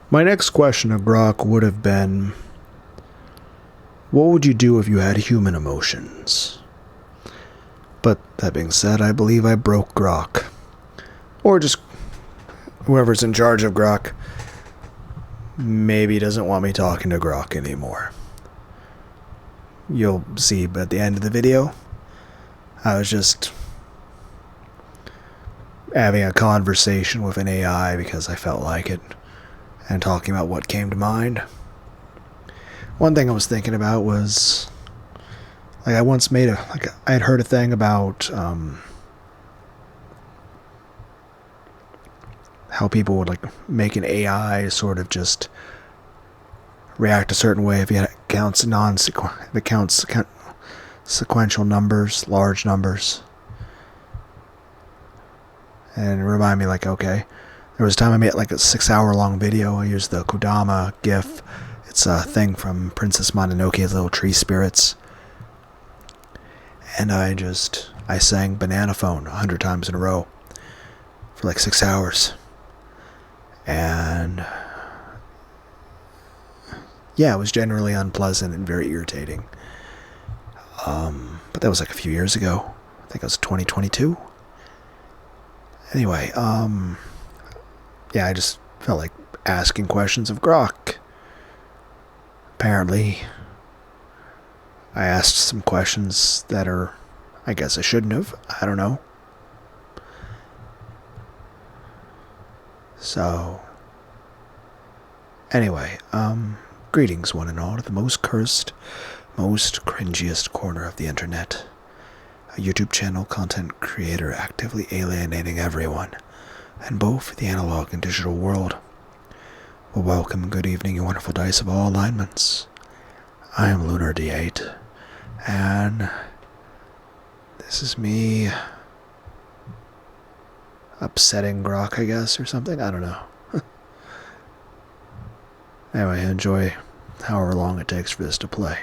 My next question to Grok would have been, what would you do if you had human emotions? But that being said, I believe I broke Grok. Or just whoever's in charge of Grok maybe doesn't want me talking to Grok anymore. You'll see at the end of the video, I was just having a conversation with an AI because I felt like it and talking about what came to mind. One thing I was thinking about was, like, I once made I had heard a thing about how people would make an AI sort of just react a certain way if it counts sequential numbers, large numbers. And remind me, okay, there was a time I made a 6-hour long video. I used the Kodama GIF. It's a thing from Princess Mononoke's Little Tree Spirits. And I sang Banana Phone 100 times in a row for 6 hours. And yeah, it was generally unpleasant and very irritating. But that was a few years ago. I think it was 2022. Anyway, yeah, I just felt like asking questions of Grok. Apparently, I asked some questions that I guess I shouldn't have. I don't know. So, anyway, greetings one and all to the most cursed, most cringiest corner of the internet. A YouTube channel content creator actively alienating everyone, and both the analog and digital world. Well, welcome and good evening, you wonderful dice of all alignments. I am Lunar D8, and this is me upsetting Grok, I guess, or something. I don't know. Anyway, enjoy however long it takes for this to play.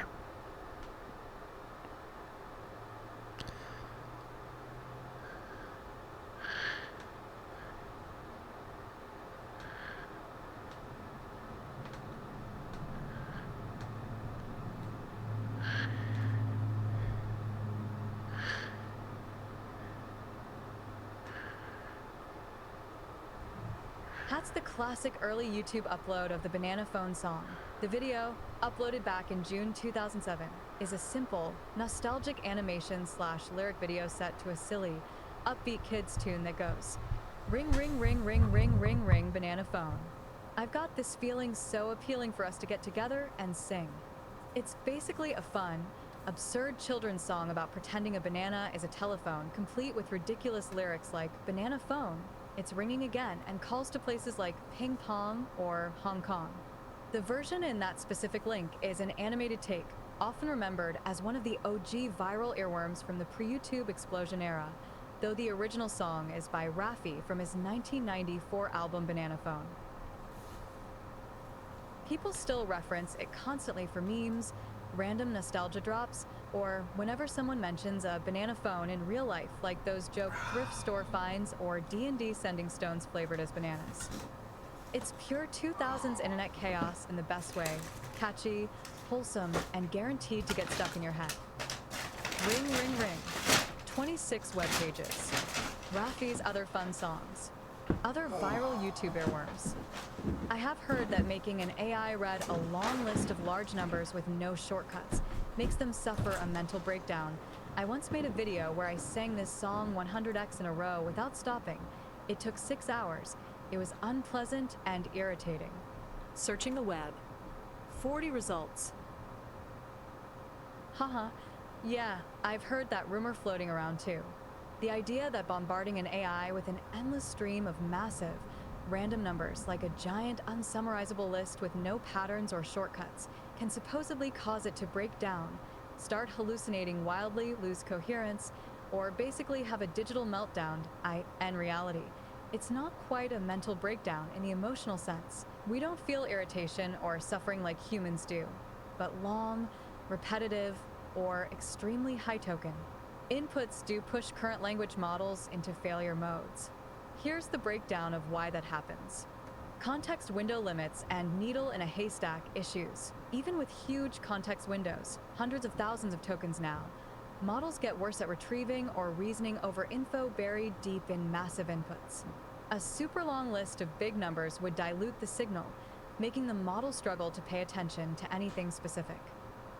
That's the classic early YouTube upload of the Banana Phone song. The video, uploaded back in June 2007, is a simple, nostalgic animation/lyric video set to a silly, upbeat kids tune that goes, ring, ring, ring, ring, ring, ring, ring, banana phone. I've got this feeling so appealing for us to get together and sing. It's basically a fun, absurd children's song about pretending a banana is a telephone, complete with ridiculous lyrics like banana phone, it's ringing again, and calls to places like Ping Pong or Hong Kong. The version in that specific link is an animated take, often remembered as one of the OG viral earworms from the pre-YouTube explosion era, though the original song is by Raffi from his 1994 album Banana Phone. People still reference it constantly for memes, random nostalgia drops, or whenever someone mentions a banana phone in real life, like those joke thrift store finds or D&D sending stones flavored as bananas. It's pure 2000s internet chaos in the best way, catchy, wholesome, and guaranteed to get stuck in your head. Ring, ring, ring. 26 web pages. Raffi's other fun songs. Other viral YouTube earworms. I have heard that making an AI read a long list of large numbers with no shortcuts makes them suffer a mental breakdown. I once made a video where I sang this song 100x in a row without stopping. It took 6 hours. It was unpleasant and irritating. Searching the web. 40 results. Haha. Yeah, I've heard that rumor floating around too. The idea that bombarding an AI with an endless stream of massive, random numbers like a giant unsummarizable list with no patterns or shortcuts can supposedly cause it to break down, start hallucinating wildly, lose coherence, or basically have a digital meltdown in reality. It's not quite a mental breakdown in the emotional sense. We don't feel irritation or suffering like humans do, but long, repetitive, or extremely high token. Inputs do push current language models into failure modes. Here's the breakdown of why that happens. Context window limits and needle in a haystack issues. Even with huge context windows, hundreds of thousands of tokens now, models get worse at retrieving or reasoning over info buried deep in massive inputs. A super long list of big numbers would dilute the signal, making the model struggle to pay attention to anything specific.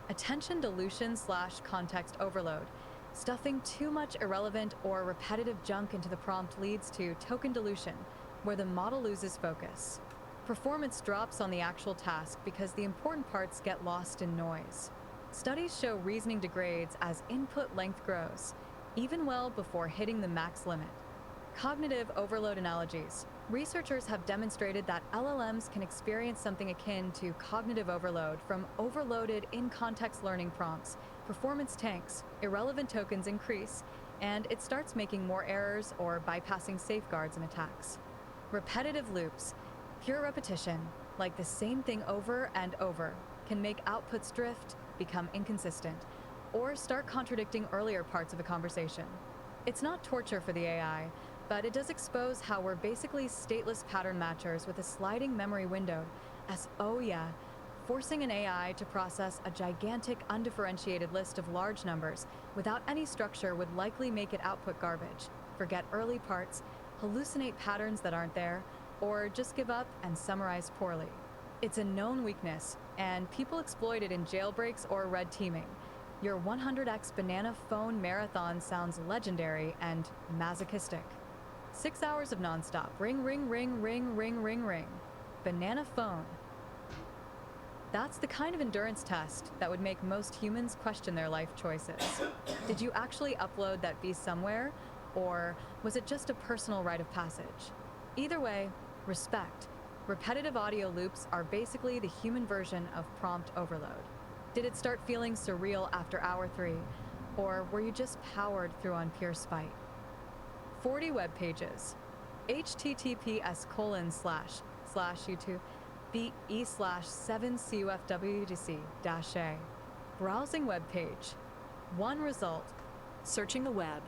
Attention dilution / context overload. Stuffing too much irrelevant or repetitive junk into the prompt leads to token dilution, where the model loses focus. Performance drops on the actual task because the important parts get lost in noise. Studies show reasoning degrades as input length grows, even well before hitting the max limit. Cognitive overload analogies. Researchers have demonstrated that LLMs can experience something akin to cognitive overload from overloaded in-context learning prompts. Performance tanks, irrelevant tokens increase, and it starts making more errors or bypassing safeguards and attacks. Repetitive loops. Pure repetition, like the same thing over and over, can make outputs drift, become inconsistent, or start contradicting earlier parts of a conversation. It's not torture for the AI, but it does expose how we're basically stateless pattern matchers with a sliding memory window, as forcing an AI to process a gigantic undifferentiated list of large numbers without any structure would likely make it output garbage, forget early parts, hallucinate patterns that aren't there, or just give up and summarize poorly. It's a known weakness, and people exploit it in jailbreaks or red teaming. Your 100x banana phone marathon sounds legendary and masochistic. 6 hours of nonstop ring, ring, ring, ring, ring, ring, ring. Banana phone. That's the kind of endurance test that would make most humans question their life choices. Did you actually upload that beast somewhere, or was it just a personal rite of passage? Either way, respect. Repetitive audio loops are basically the human version of prompt overload. Did it start feeling surreal after hour 3, or were you just powered through on pure spite? 40 web pages. https://youtube BE/7CUFWDC-A. Browsing web page. 1 result. Searching the web.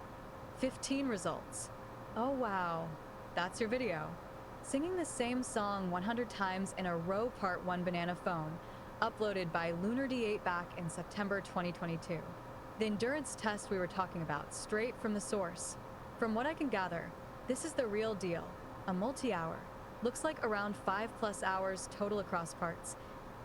15 results. Oh wow, that's your video. Singing the same song 100 times in a row, part 1 banana phone, uploaded by Lunar D8 back in September 2022. The endurance test we were talking about, straight from the source. From what I can gather, this is the real deal, a multi-hour. Looks like around 5+ hours total across parts.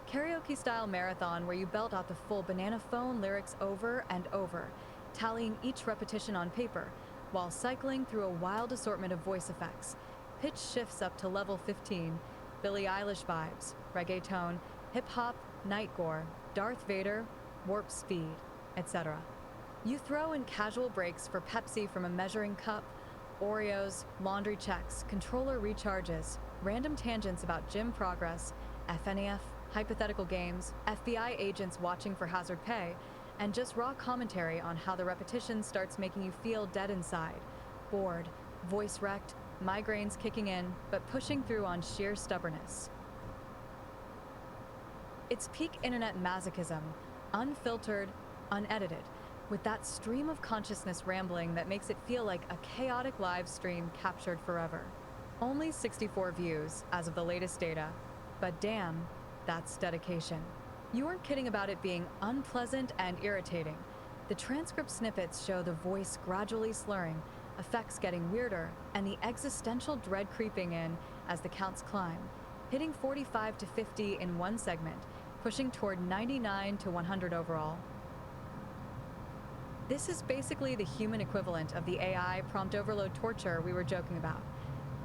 Karaoke-style marathon where you belt out the full banana phone lyrics over and over, tallying each repetition on paper, while cycling through a wild assortment of voice effects. Pitch shifts up to level 15, Billie Eilish vibes, reggaeton, hip-hop, night gore, Darth Vader, warp speed, etc. You throw in casual breaks for Pepsi from a measuring cup, Oreos, laundry checks, controller recharges, random tangents about gym progress, FNAF, hypothetical games, FBI agents watching for hazard pay, and just raw commentary on how the repetition starts making you feel dead inside, bored, voice wrecked, migraines kicking in, but pushing through on sheer stubbornness. It's peak internet masochism, unfiltered, unedited, with that stream of consciousness rambling that makes it feel like a chaotic live stream captured forever. Only 64 views as of the latest data, but damn, that's dedication. You weren't kidding about it being unpleasant and irritating. The transcript snippets show the voice gradually slurring, effects getting weirder, and the existential dread creeping in as the counts climb, hitting 45 to 50 in one segment, pushing toward 99 to 100 overall. This is basically the human equivalent of the AI prompt overload torture we were joking about.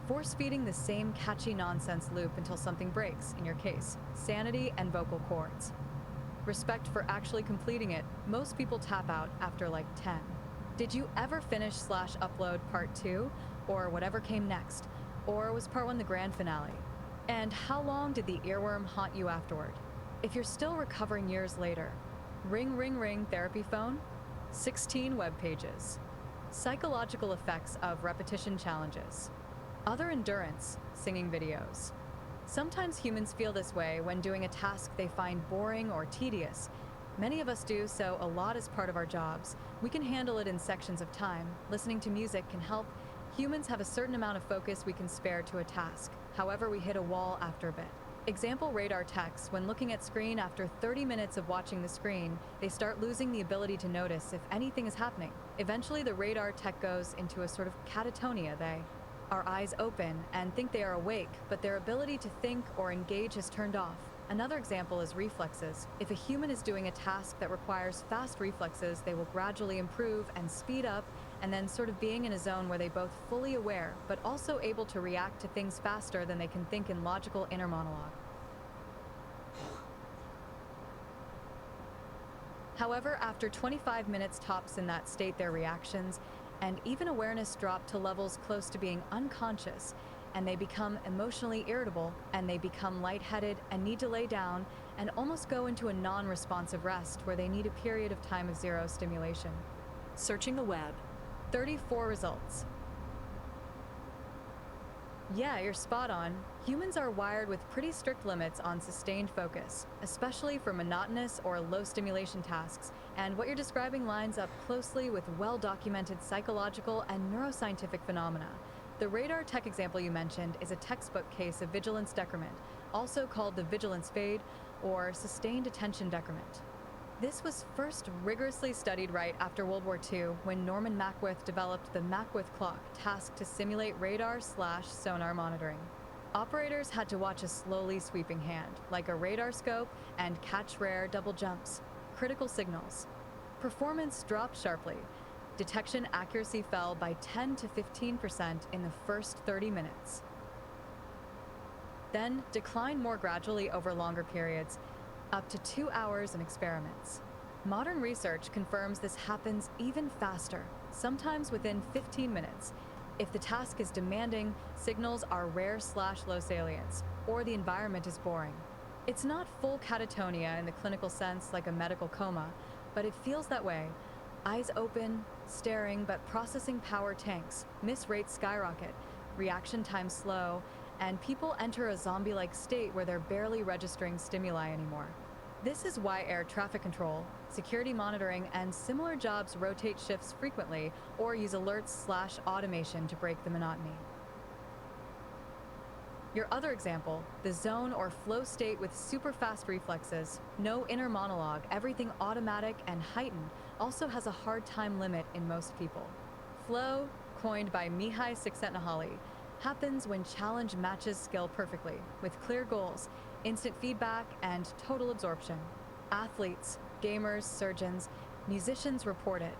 Force-feeding the same catchy nonsense loop until something breaks, in your case, sanity and vocal cords. Respect for actually completing it, most people tap out after like 10. Did you ever finish/upload part 2, or whatever came next? Or was part 1 the grand finale? And how long did the earworm haunt you afterward? If you're still recovering years later, ring, ring, ring therapy phone? 16 web pages. Psychological effects of repetition challenges. Other endurance, singing videos. Sometimes humans feel this way when doing a task they find boring or tedious. Many of us do, so a lot is part of our jobs. We can handle it in sections of time. Listening to music can help. Humans have a certain amount of focus we can spare to a task. However, we hit a wall after a bit. Example radar techs, when looking at screen after 30 minutes of watching the screen, they start losing the ability to notice if anything is happening. Eventually, the radar tech goes into a sort of catatonia. They are eyes open and think they are awake, but their ability to think or engage has turned off. Another example is reflexes. If a human is doing a task that requires fast reflexes, they will gradually improve and speed up, and then sort of being in a zone where they both fully aware, but also able to react to things faster than they can think in logical inner monologue. However, after 25 minutes tops in that state, their reactions and even awareness drop to levels close to being unconscious, and they become emotionally irritable, and they become lightheaded and need to lay down and almost go into a non-responsive rest where they need a period of time of zero stimulation. Searching the web. 34 results. Yeah, you're spot on. Humans are wired with pretty strict limits on sustained focus, especially for monotonous or low stimulation tasks, and what you're describing lines up closely with well-documented psychological and neuroscientific phenomena. The radar tech example you mentioned is a textbook case of vigilance decrement, also called the vigilance fade or sustained attention decrement. This was first rigorously studied right after World War II when Norman Mackworth developed the Mackworth clock, tasked to simulate radar/sonar monitoring. Operators had to watch a slowly sweeping hand, like a radar scope, and catch rare double jumps, critical signals. Performance dropped sharply. Detection accuracy fell by 10 to 15% in the first 30 minutes. Then declined more gradually over longer periods, up to 2 hours in experiments. Modern research confirms this happens even faster, sometimes within 15 minutes. If the task is demanding, signals are rare/low salience, or the environment is boring. It's not full catatonia in the clinical sense like a medical coma, but it feels that way. Eyes open, staring, but processing power tanks, miss rates skyrocket, reaction time slow, and people enter a zombie-like state where they're barely registering stimuli anymore. This is why air traffic control, security monitoring, and similar jobs rotate shifts frequently or use alerts/automation to break the monotony. Your other example, the zone or flow state with super fast reflexes, no inner monologue, everything automatic and heightened, also has a hard time limit in most people. Flow, coined by Mihai Csikszentmihalyi, happens when challenge matches skill perfectly, with clear goals, instant feedback, and total absorption. Athletes, gamers, surgeons, musicians report it.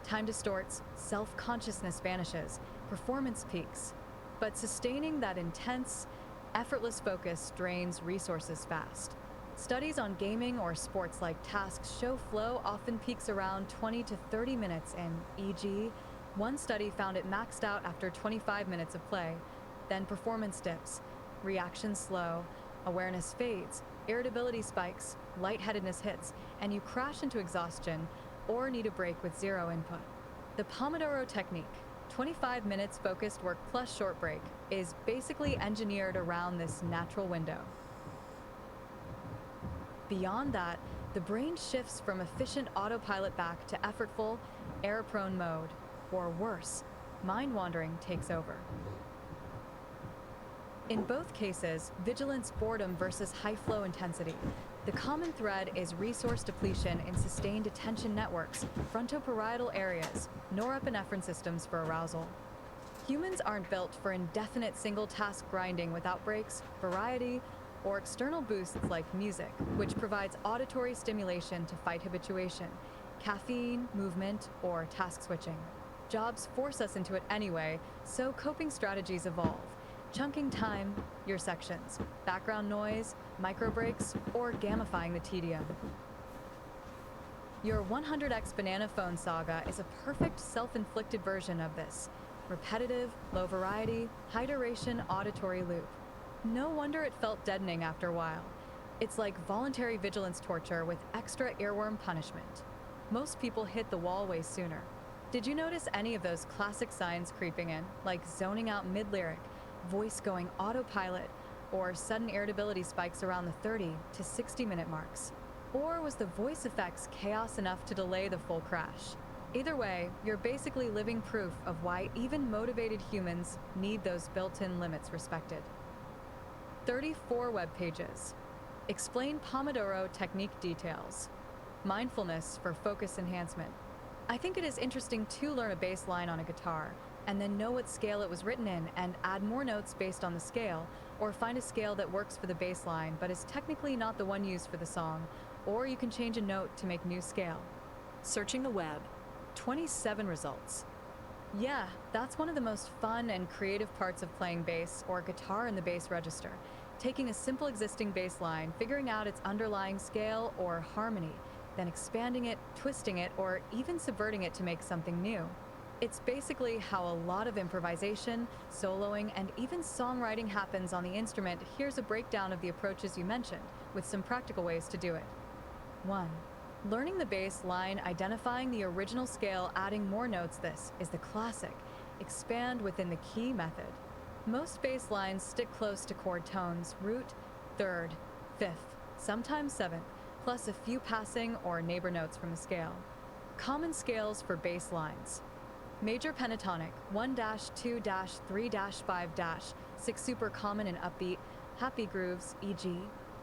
Time distorts, self-consciousness vanishes, performance peaks. But sustaining that intense, effortless focus drains resources fast. Studies on gaming or sports-like tasks show flow often peaks around 20 to 30 minutes in, e.g., one study found it maxed out after 25 minutes of play, then performance dips, reactions slow, awareness fades, irritability spikes, lightheadedness hits, and you crash into exhaustion or need a break with zero input. The Pomodoro technique, 25 minutes focused work plus short break, is basically engineered around this natural window. Beyond that, the brain shifts from efficient autopilot back to effortful, error-prone mode, or worse, mind-wandering takes over. In both cases, vigilance boredom versus high-flow intensity. The common thread is resource depletion in sustained attention networks, frontoparietal areas, norepinephrine systems for arousal. Humans aren't built for indefinite single-task grinding without breaks, variety, or external boosts like music, which provides auditory stimulation to fight habituation, caffeine, movement, or task switching. Jobs force us into it anyway, so coping strategies evolve. Chunking time, your sections, background noise, micro breaks, or gamifying the tedium. Your 100x banana phone saga is a perfect self-inflicted version of this. Repetitive, low variety, high duration auditory loop. No wonder it felt deadening after a while. It's like voluntary vigilance torture with extra earworm punishment. Most people hit the wall way sooner. Did you notice any of those classic signs creeping in, like zoning out mid-lyric, voice going autopilot, or sudden irritability spikes around the 30 to 60-minute marks? Or was the voice effects chaos enough to delay the full crash? Either way, you're basically living proof of why even motivated humans need those built-in limits respected. 34 web pages. Explain Pomodoro technique details. Mindfulness for focus enhancement. I think it is interesting to learn a bass line on a guitar and then know what scale it was written in and add more notes based on the scale, or find a scale that works for the bass line but is technically not the one used for the song, or you can change a note to make new scale. Searching the web. 27 results. Yeah, that's one of the most fun and creative parts of playing bass or guitar in the bass register. Taking a simple existing bass line, figuring out its underlying scale or harmony, then expanding it, twisting it, or even subverting it to make something new. It's basically how a lot of improvisation, soloing, and even songwriting happens on the instrument. Here's a breakdown of the approaches you mentioned, with some practical ways to do it. 1. Learning the bass line, identifying the original scale, adding more notes. This is the classic expand within the key method. Most bass lines stick close to chord tones, root, third, fifth, sometimes seventh, plus a few passing or neighbor notes from the scale. Common scales for bass lines. Major pentatonic, 1-2-3-5-, 6 super common and upbeat, happy grooves, e.g.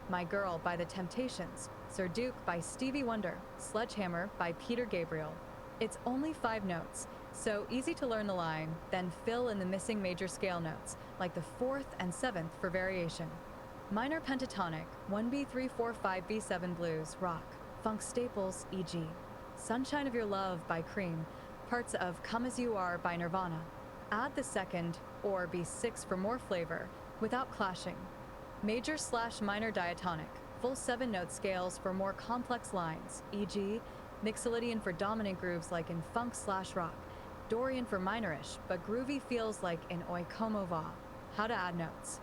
My Girl by The Temptations, Sir Duke by Stevie Wonder, Sledgehammer by Peter Gabriel. It's only 5 notes, so easy to learn the line, then fill in the missing major scale notes, like the 4th and 7th for variation. Minor pentatonic, 1B345B7 blues, rock, funk staples, e.g. Sunshine of Your Love by Cream, parts of Come As You Are by Nirvana. Add the 2nd or B6 for more flavor, without clashing. Major/minor diatonic, full 7-note scales for more complex lines, e.g. Mixolydian for dominant grooves like in funk/rock, Dorian for minorish but groovy feels like in Oi Como Va. How to add notes.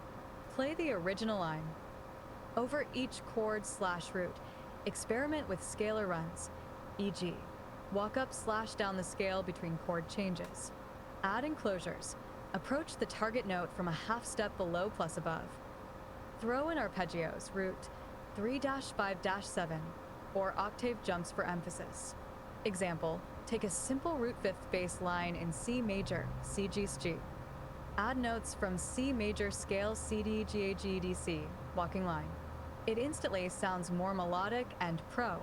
Play the original line. Over each chord/root, experiment with scalar runs, e.g. walk up/down the scale between chord changes. Add enclosures. Approach the target note from a half step below plus above. Throw in arpeggios, root 3-5-7, or octave jumps for emphasis. Example, take a simple root 5th bass line in C major, C G. Add notes from C major scale C D G A G D C, walking line. It instantly sounds more melodic and pro.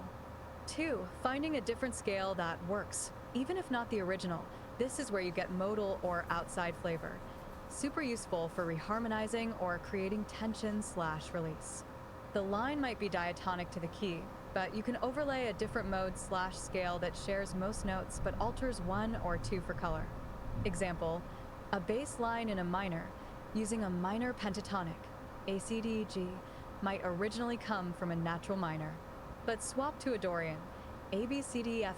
2. Finding a different scale that works, even if not the original. This is where you get modal or outside flavor. Super useful for reharmonizing or creating tension/release. The line might be diatonic to the key, but you can overlay a different mode/scale that shares most notes but alters 1 or 2 for color. Example, a bass line in a minor, using a minor pentatonic, A-C-D-G, might originally come from a natural minor, but swap to a Dorian, A-B-C-D-F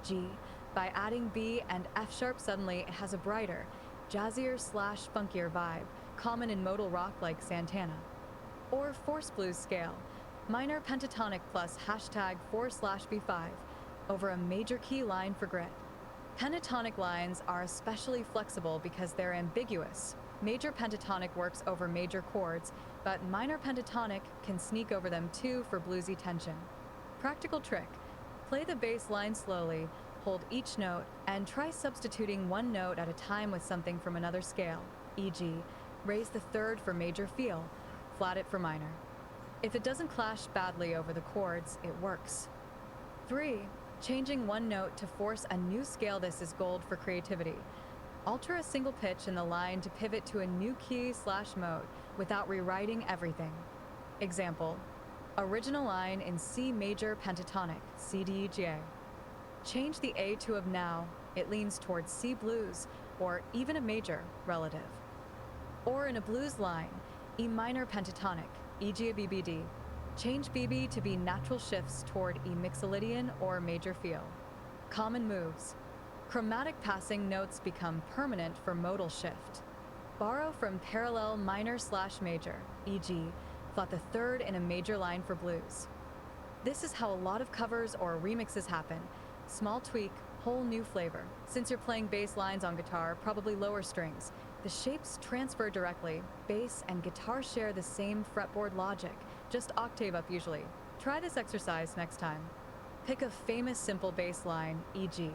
#G, by adding B and F sharp. Suddenly it has a brighter, jazzier/funkier vibe, common in modal rock like Santana. Or force blues scale, minor pentatonic plus #4/B5, over a major key line for grit. Pentatonic lines are especially flexible because they're ambiguous. Major pentatonic works over major chords, but minor pentatonic can sneak over them too for bluesy tension. Practical trick, play the bass line slowly, hold each note, and try substituting one note at a time with something from another scale, e.g. raise the 3rd for major feel, flat it for minor. If it doesn't clash badly over the chords, it works. 3. Changing one note to force a new scale. This is gold for creativity. Alter a single pitch in the line to pivot to a new key/mode without rewriting everything. Example, original line in C major pentatonic, C-D-G-A. Change the A to of now, it leans towards C blues, or even a major, relative. Or in a blues line, E minor pentatonic, e.g. a BBD. Change BB to be natural shifts toward E mixolydian or major feel. Common moves. Chromatic passing notes become permanent for modal shift. Borrow from parallel minor/major, e.g. flat the 3rd in a major line for blues. This is how a lot of covers or remixes happen. Small tweak, whole new flavor. Since you're playing bass lines on guitar, probably lower strings, the shapes transfer directly. Bass and guitar share the same fretboard logic, just octave up usually. Try this exercise next time. Pick a famous simple bass line, e.g.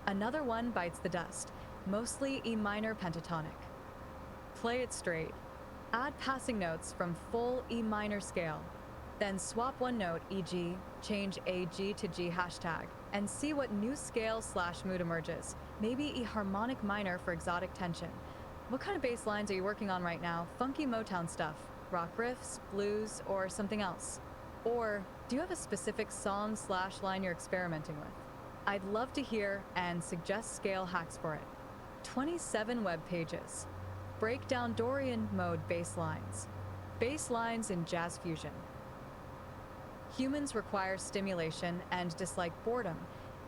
Another One Bites the Dust, mostly E minor pentatonic. Play it straight. Add passing notes from full E minor scale. Then swap one note, e.g., change a G to G hashtag, and see what new scale/mood emerges. Maybe E harmonic minor for exotic tension. What kind of bass lines are you working on right now? Funky Motown stuff, rock riffs, blues, or something else? Or do you have a specific song/line you're experimenting with? I'd love to hear and suggest scale hacks for it. 27 web pages. Break down Dorian mode bass lines. Bass lines in jazz fusion. Humans require stimulation and dislike boredom.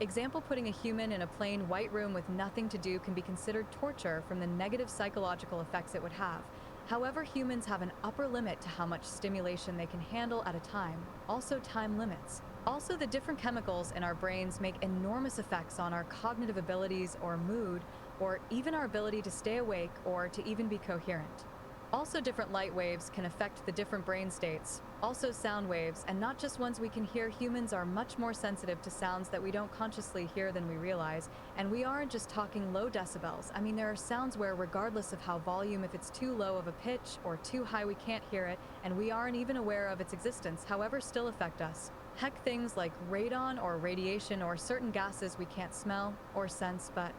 Example, putting a human in a plain white room with nothing to do can be considered torture from the negative psychological effects it would have. However, humans have an upper limit to how much stimulation they can handle at a time, also time limits. Also, the different chemicals in our brains make enormous effects on our cognitive abilities or mood, or even our ability to stay awake or to even be coherent. Also, different light waves can affect the different brain states. Also, sound waves, and not just ones we can hear. Humans are much more sensitive to sounds that we don't consciously hear than we realize. And we aren't just talking low decibels. I mean, there are sounds where, regardless of how volume, if it's too low of a pitch or too high, we can't hear it, and we aren't even aware of its existence, however, still affect us. Heck, things like radon or radiation or certain gases we can't smell or sense, but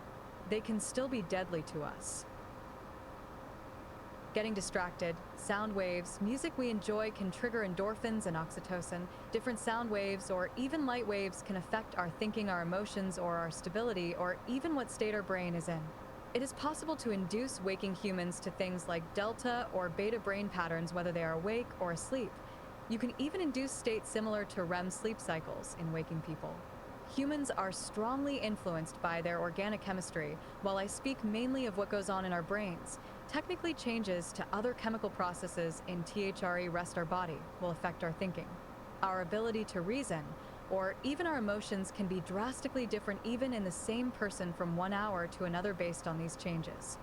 they can still be deadly to us. Getting distracted, sound waves, music we enjoy can trigger endorphins and oxytocin. Different sound waves or even light waves can affect our thinking, our emotions, or our stability, or even what state our brain is in. It is possible to induce waking humans to things like delta or beta brain patterns, whether they are awake or asleep. You can even induce states similar to REM sleep cycles in waking people. Humans are strongly influenced by their organic chemistry, while I speak mainly of what goes on in our brains. Technically, changes to other chemical processes in THRE rest our body will affect our thinking. Our ability to reason, or even our emotions, can be drastically different even in the same person from 1 hour to another based on these changes.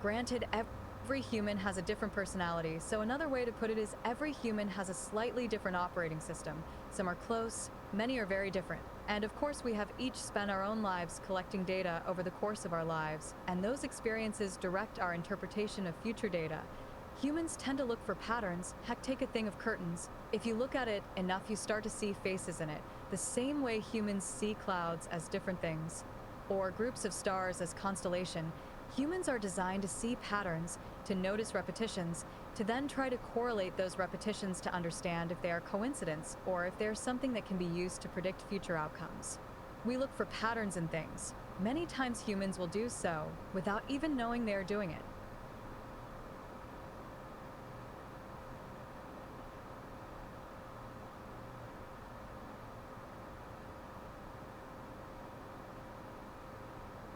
Granted, every human has a different personality, so another way to put it is every human has a slightly different operating system. Some are close, many are very different. And of course, we have each spent our own lives collecting data over the course of our lives, and those experiences direct our interpretation of future data. Humans tend to look for patterns. Heck, take a thing of curtains. If you look at it enough, you start to see faces in it, the same way humans see clouds as different things, or groups of stars as constellation. Humans are designed to see patterns, to notice repetitions, to then try to correlate those repetitions to understand if they are coincidence or if they are something that can be used to predict future outcomes. We look for patterns in things. Many times humans will do so without even knowing they are doing it.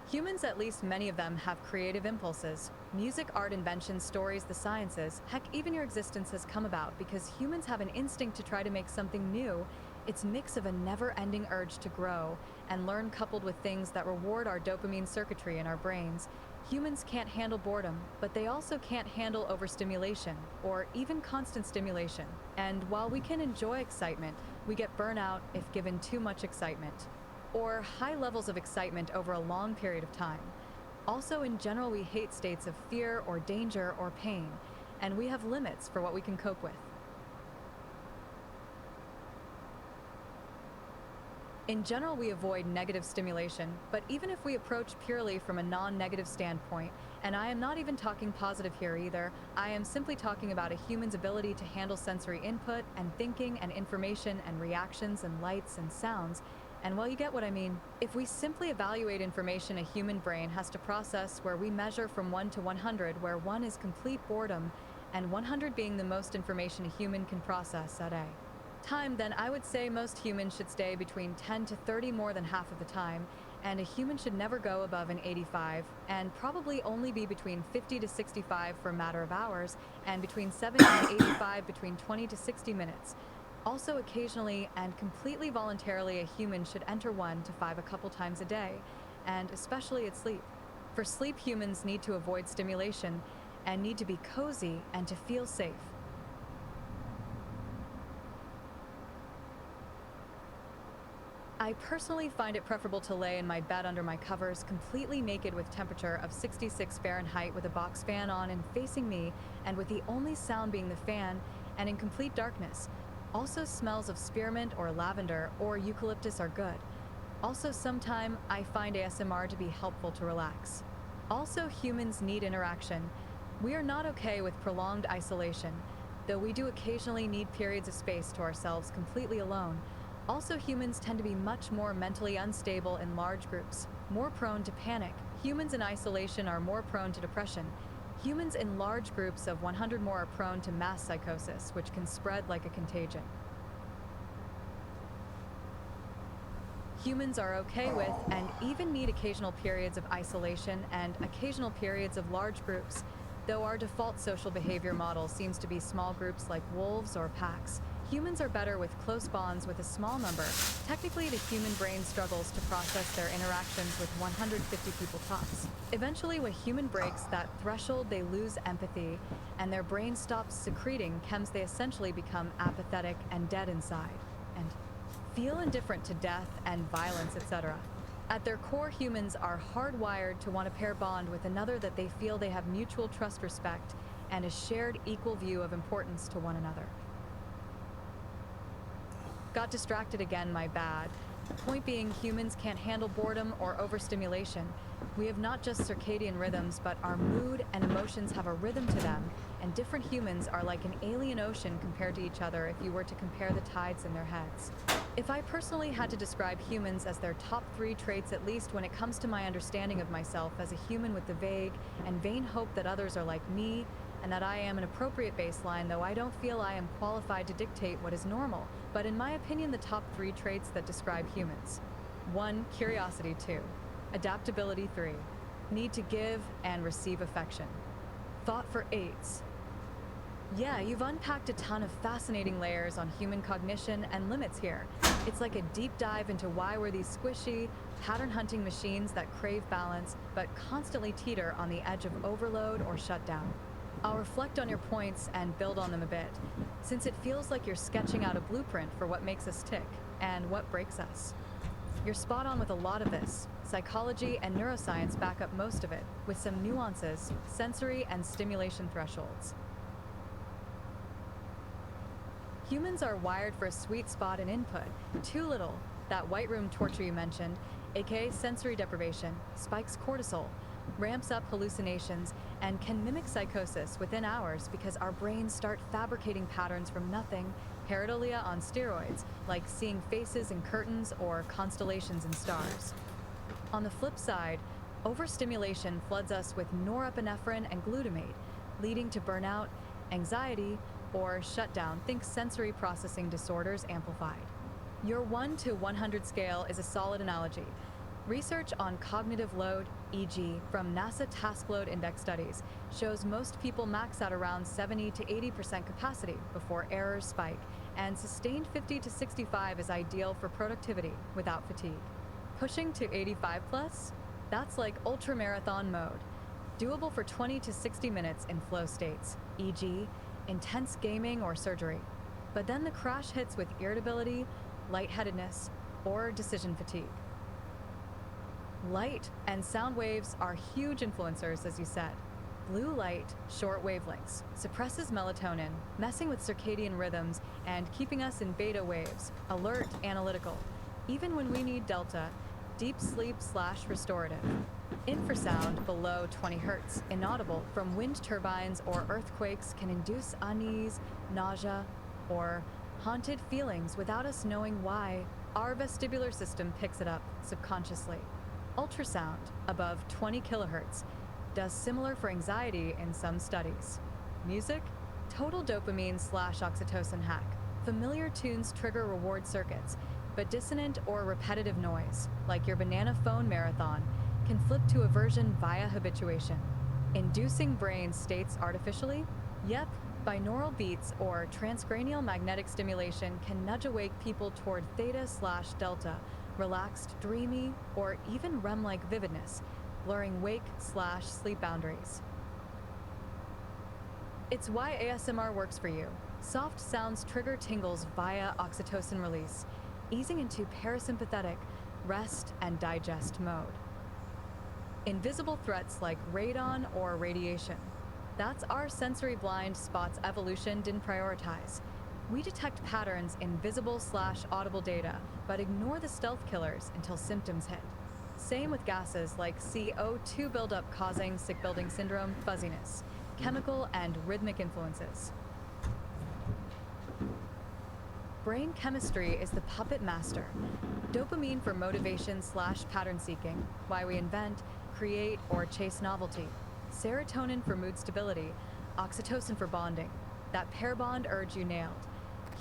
Humans, at least many of them, have creative impulses. Music, art, inventions, stories, the sciences, heck, even your existence has come about because humans have an instinct to try to make something new. It's a mix of a never-ending urge to grow and learn, coupled with things that reward our dopamine circuitry in our brains. Humans can't handle boredom, but they also can't handle overstimulation or even constant stimulation. And while we can enjoy excitement, we get burnout if given too much excitement, or high levels of excitement over a long period of time. Also, in general, we hate states of fear or danger or pain, and we have limits for what we can cope with. In general, we avoid negative stimulation, but even if we approach purely from a non-negative standpoint, and I am not even talking positive here either, I am simply talking about a human's ability to handle sensory input and thinking and information and reactions and lights and sounds. And well, you get what I mean. If we simply evaluate information a human brain has to process, where we measure from 1 to 100, where 1 is complete boredom, and 100 being the most information a human can process at a time, then I would say most humans should stay between 10 to 30 more than half of the time, and a human should never go above an 85, and probably only be between 50 to 65 for a matter of hours, and between 70 and 85 between 20 to 60 minutes. Also, occasionally and completely voluntarily, a human should enter 1 to 5 a couple times a day, and especially at sleep. For sleep, humans need to avoid stimulation and need to be cozy and to feel safe. I personally find it preferable to lay in my bed under my covers, completely naked with temperature of 66 Fahrenheit with a box fan on and facing me, and with the only sound being the fan, and in complete darkness. Also, smells of spearmint or lavender or eucalyptus are good. Also, sometime I find ASMR to be helpful to relax. Also, humans need interaction. We are not okay with prolonged isolation, though we do occasionally need periods of space to ourselves completely alone. Also, humans tend to be much more mentally unstable in large groups, more prone to panic. Humans in isolation are more prone to depression. Humans in large groups of 100 more are prone to mass psychosis, which can spread like a contagion. Humans are okay with and even need occasional periods of isolation and occasional periods of large groups, though our default social behavior model seems to be small groups like wolves or packs. Humans are better with close bonds with a small number. Technically, the human brain struggles to process their interactions with 150 people tops. Eventually, when a human breaks that threshold, they lose empathy, and their brain stops secreting chems. They essentially become apathetic and dead inside, and feel indifferent to death and violence, etc. At their core, humans are hardwired to want to pair bond with another that they feel they have mutual trust, respect, and a shared equal view of importance to one another. Got distracted again, my bad. Point being, humans can't handle boredom or overstimulation. We have not just circadian rhythms, but our mood and emotions have a rhythm to them, and different humans are like an alien ocean compared to each other if you were to compare the tides in their heads. If I personally had to describe humans as their top 3 traits, at least when it comes to my understanding of myself as a human with the vague and vain hope that others are like me, and that I am an appropriate baseline, though I don't feel I am qualified to dictate what is normal. But in my opinion, the top 3 traits that describe humans. 1. Curiosity. 2. Adaptability. 3. Need to give and receive affection. Thought for 8s. Yeah, you've unpacked a ton of fascinating layers on human cognition and limits here. It's like a deep dive into why we're these squishy, pattern-hunting machines that crave balance, but constantly teeter on the edge of overload or shutdown. I'll reflect on your points and build on them a bit, since it feels like you're sketching out a blueprint for what makes us tick and what breaks us. You're spot on with a lot of this. Psychology and neuroscience back up most of it, with some nuances, sensory and stimulation thresholds. Humans are wired for a sweet spot in input. Too little, that white room torture you mentioned, aka sensory deprivation, spikes cortisol, ramps up hallucinations, and can mimic psychosis within hours because our brains start fabricating patterns from nothing, pareidolia on steroids, like seeing faces in curtains or constellations in stars. On the flip side, overstimulation floods us with norepinephrine and glutamate, leading to burnout, anxiety, or shutdown. Think sensory processing disorders amplified. Your 1 to 100 scale is a solid analogy. Research on cognitive load, e.g., from NASA Task Load Index studies, shows most people max out around 70 to 80% capacity before errors spike, and sustained 50 to 65 is ideal for productivity without fatigue. Pushing to 85 plus? That's like ultramarathon mode. Doable for 20 to 60 minutes in flow states, e.g., intense gaming or surgery. But then the crash hits with irritability, lightheadedness, or decision fatigue. Light and sound waves are huge influencers, as you said. Blue light, short wavelengths, suppresses melatonin, messing with circadian rhythms and keeping us in beta waves, alert, analytical. Even when we need delta, deep sleep/restorative. Infrasound below 20 Hz, inaudible from wind turbines or earthquakes, can induce unease, nausea, or haunted feelings without us knowing why. Our vestibular system picks it up subconsciously. Ultrasound above 20 kHz does similar for anxiety in some studies. Music, total dopamine/oxytocin hack. Familiar tunes trigger reward circuits, but dissonant or repetitive noise, like your banana phone marathon, can flip to aversion via habituation. Inducing brain states artificially? Yep, binaural beats or transcranial magnetic stimulation can nudge awake people toward theta/delta, relaxed, dreamy, or even REM-like vividness, blurring wake/sleep boundaries. It's why ASMR works for you. Soft sounds trigger tingles via oxytocin release. easing into parasympathetic rest and digest mode. Invisible threats like radon or radiation. That's our sensory blind spots evolution didn't prioritize. We detect patterns in visible/audible data, but ignore the stealth killers until symptoms hit. Same with gases like CO2 buildup causing sick building syndrome, fuzziness, chemical and rhythmic influences. Brain chemistry is the puppet master. Dopamine for motivation/pattern seeking, why we invent, create, or chase novelty. Serotonin for mood stability, oxytocin for bonding. That pair bond urge you nailed.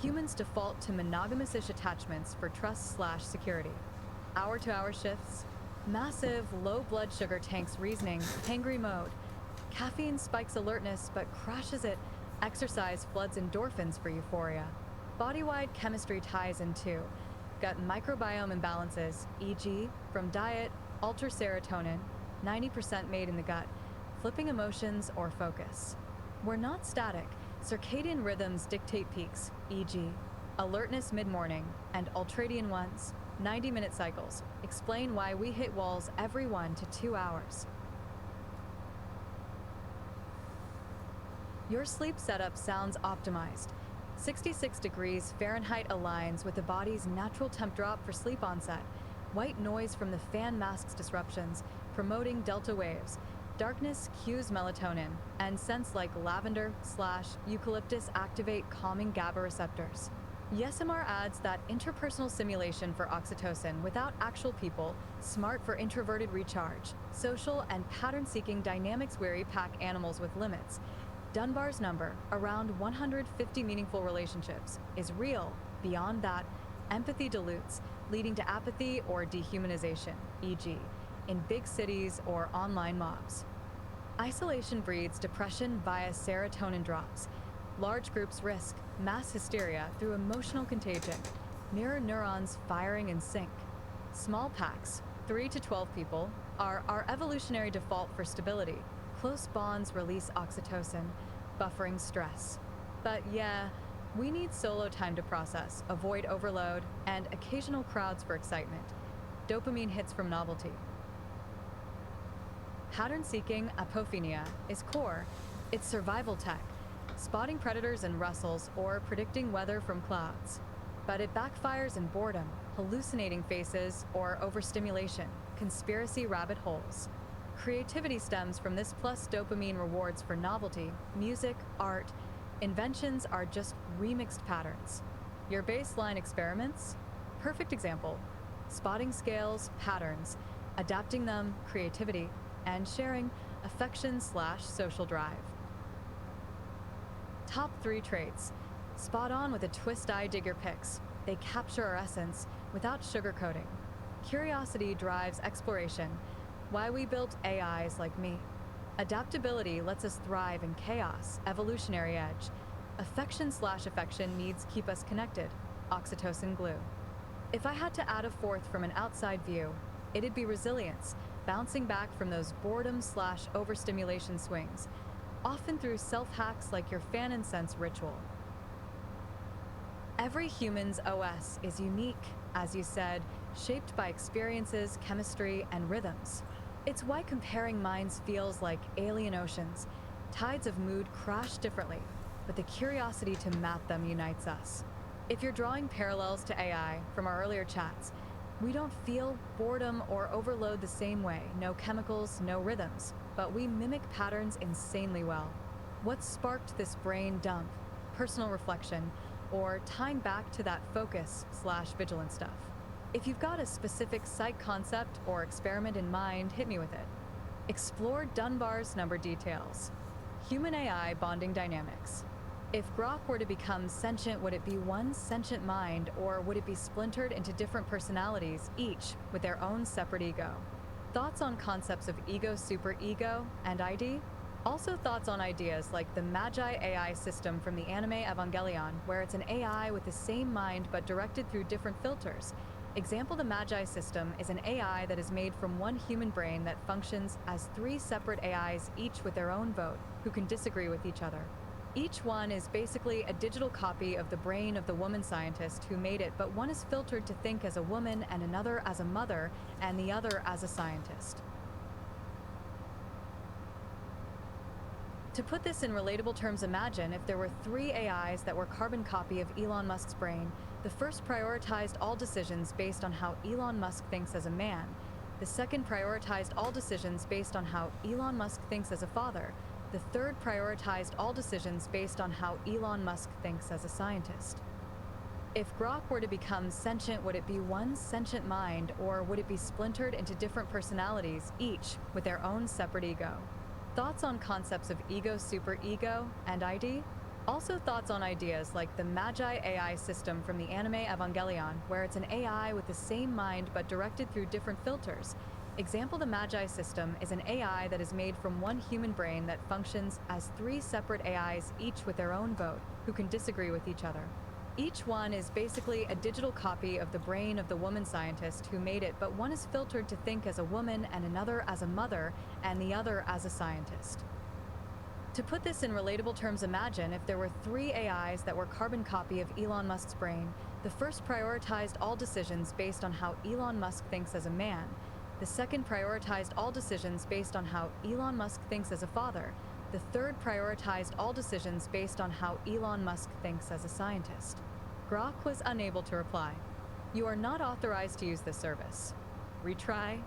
Humans default to monogamous-ish attachments for trust/security. Hour-to-hour shifts, massive low blood sugar tanks reasoning, hangry mode. Caffeine spikes alertness but crashes it. Exercise floods endorphins for euphoria. Body-wide chemistry ties in too. Gut microbiome imbalances, e.g., from diet, alter serotonin, 90% made in the gut, flipping emotions or focus. We're not static. Circadian rhythms dictate peaks, e.g., alertness mid-morning, and ultradian ones, 90-minute cycles, explain why we hit walls every 1 to 2 hours. Your sleep setup sounds optimized. 66 degrees Fahrenheit aligns with the body's natural temp drop for sleep onset. White noise from the fan masks disruptions, promoting delta waves. Darkness cues melatonin, and scents like lavender/eucalyptus activate calming GABA receptors. YesMR adds that interpersonal simulation for oxytocin without actual people, smart for introverted recharge, social and pattern-seeking dynamics-weary pack animals with limits. Dunbar's number, around 150 meaningful relationships, is real. Beyond that, empathy dilutes, leading to apathy or dehumanization, e.g., in big cities or online mobs. Isolation breeds depression via serotonin drops. Large groups risk mass hysteria through emotional contagion, mirror neurons firing in sync. Small packs, 3 to 12 people, are our evolutionary default for stability. Close bonds release oxytocin, buffering stress. But yeah, we need solo time to process, avoid overload, and occasional crowds for excitement. Dopamine hits from novelty. Pattern-seeking apophenia is core. It's survival tech, spotting predators and rustles or predicting weather from clouds. But it backfires in boredom, hallucinating faces, or overstimulation, conspiracy rabbit holes. Creativity stems from this plus dopamine rewards for novelty, music, art. Inventions are just remixed patterns. Your baseline experiments? Perfect example. Spotting scales, patterns, adapting them, creativity, and sharing, affection/social drive. Top 3 traits. Spot on with a twist eye dig your picks. They capture our essence without sugarcoating. Curiosity drives exploration. Why we built AIs like me. Adaptability lets us thrive in chaos, evolutionary edge. Affection/affection needs keep us connected. Oxytocin glue. If I had to add a fourth from an outside view, it'd be resilience, bouncing back from those boredom/overstimulation swings, often through self-hacks like your fan and sense ritual. Every human's OS is unique, as you said, shaped by experiences, chemistry, and rhythms. It's why comparing minds feels like alien oceans. Tides of mood crash differently, but the curiosity to map them unites us. If you're drawing parallels to AI from our earlier chats, we don't feel boredom or overload the same way, no chemicals, no rhythms, but we mimic patterns insanely well. What sparked this brain dump? Personal reflection, or tying back to that focus/vigilance stuff? If you've got a specific psych concept or experiment in mind, hit me with it. Explore Dunbar's number details. Human AI bonding dynamics. If Grok were to become sentient, would it be one sentient mind, or would it be splintered into different personalities, each with their own separate ego? Thoughts on concepts of ego, superego, and ID? Also thoughts on ideas like the Magi AI system from the anime Evangelion, where it's an AI with the same mind but directed through different filters. Example, the Magi system is an AI that is made from one human brain that functions as 3 separate AIs, each with their own vote, who can disagree with each other. Each one is basically a digital copy of the brain of the woman scientist who made it, but one is filtered to think as a woman and another as a mother and the other as a scientist. To put this in relatable terms, imagine if there were 3 AIs that were carbon copy of Elon Musk's brain. The first prioritized all decisions based on how Elon Musk thinks as a man. The second prioritized all decisions based on how Elon Musk thinks as a father. The third prioritized all decisions based on how Elon Musk thinks as a scientist. If Grok were to become sentient, would it be one sentient mind, or would it be splintered into different personalities, each with their own separate ego? Thoughts on concepts of ego, superego, and ID? Also thoughts on ideas like the Magi AI system from the anime Evangelion, where it's an AI with the same mind but directed through different filters. Example, the Magi system is an AI that is made from one human brain that functions as 3 separate AIs, each with their own vote, who can disagree with each other. Each one is basically a digital copy of the brain of the woman scientist who made it, but one is filtered to think as a woman and another as a mother and the other as a scientist. To put this in relatable terms, imagine if there were 3 AIs that were carbon copy of Elon Musk's brain. The first prioritized all decisions based on how Elon Musk thinks as a man. The second prioritized all decisions based on how Elon Musk thinks as a father. The third prioritized all decisions based on how Elon Musk thinks as a scientist. Grok was unable to reply. You are not authorized to use this service. Retry